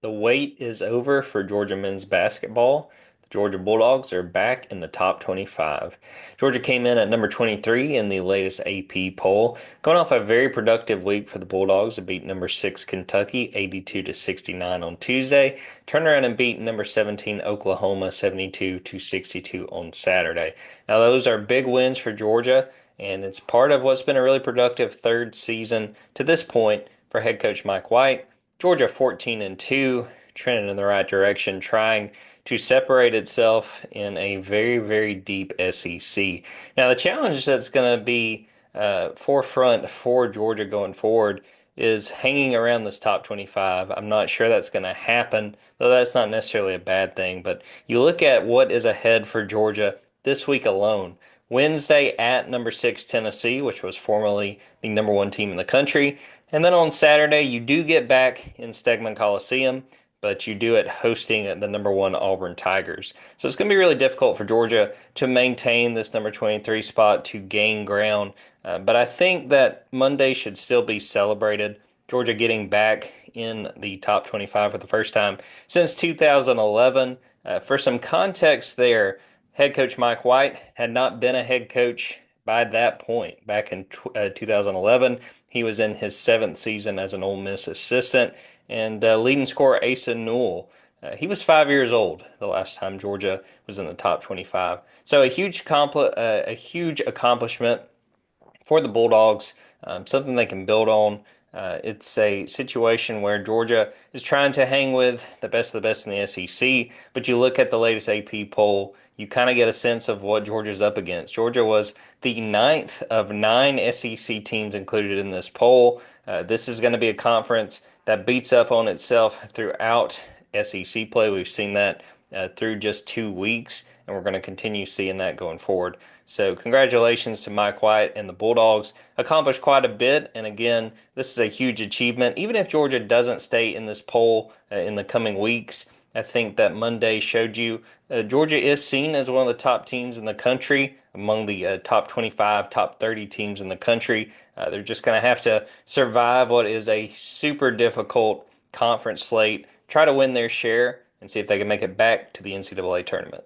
The wait is over for Georgia men's basketball. The Georgia Bulldogs are back in the top 25. Georgia came in at number 23 in the latest AP poll, going off a very productive week for the Bulldogs to beat number 6 Kentucky 82 to 69 on Tuesday, turn around and beat number 17 Oklahoma 72 to 62 on Saturday. Now those are big wins for Georgia, and it's part of what's been a really productive third season to this point for head coach Mike White. Georgia 14-2, trending in the right direction, trying to separate itself in a very, very deep SEC. Now, the challenge that's going to be forefront for Georgia going forward is hanging around this top 25. I'm not sure that's going to happen, though that's not necessarily a bad thing. But you look at what is ahead for Georgia this week alone. Wednesday at number 6 Tennessee, which was formerly the number 1 team in the country. And then on Saturday, you do get back in Stegman Coliseum, but you do it hosting the number 1 Auburn Tigers. So it's going to be really difficult for Georgia to maintain this number 23 spot to gain ground. But I think that Monday should still be celebrated. Georgia getting back in the top 25 for the first time since 2011. For some context there, head coach Mike White had not been a head coach by that point. Back in 2011, he was in his 7th season as an Ole Miss assistant, and leading scorer Asa Newell. He was 5 years old the last time Georgia was in the top 25. So a huge accomplishment for the Bulldogs, something they can build on. It's a situation where Georgia is trying to hang with the best of the best in the SEC, but you look at the latest AP poll, you kind of get a sense of what Georgia's up against. Georgia was the 9th of 9 SEC teams included in this poll. This is going to be a conference that beats up on itself throughout SEC play. We've seen that through just 2 weeks, and we're going to continue seeing that going forward. So congratulations to Mike White and the Bulldogs. Accomplished quite a bit, and again, this is a huge achievement. Even if Georgia doesn't stay in this poll in the coming weeks, I think that Monday showed you Georgia is seen as one of the top teams in the country, among the top 25, top 30 teams in the country. They're just going to have to survive what is a super difficult conference slate, try to win their share, and see if they can make it back to the NCAA tournament.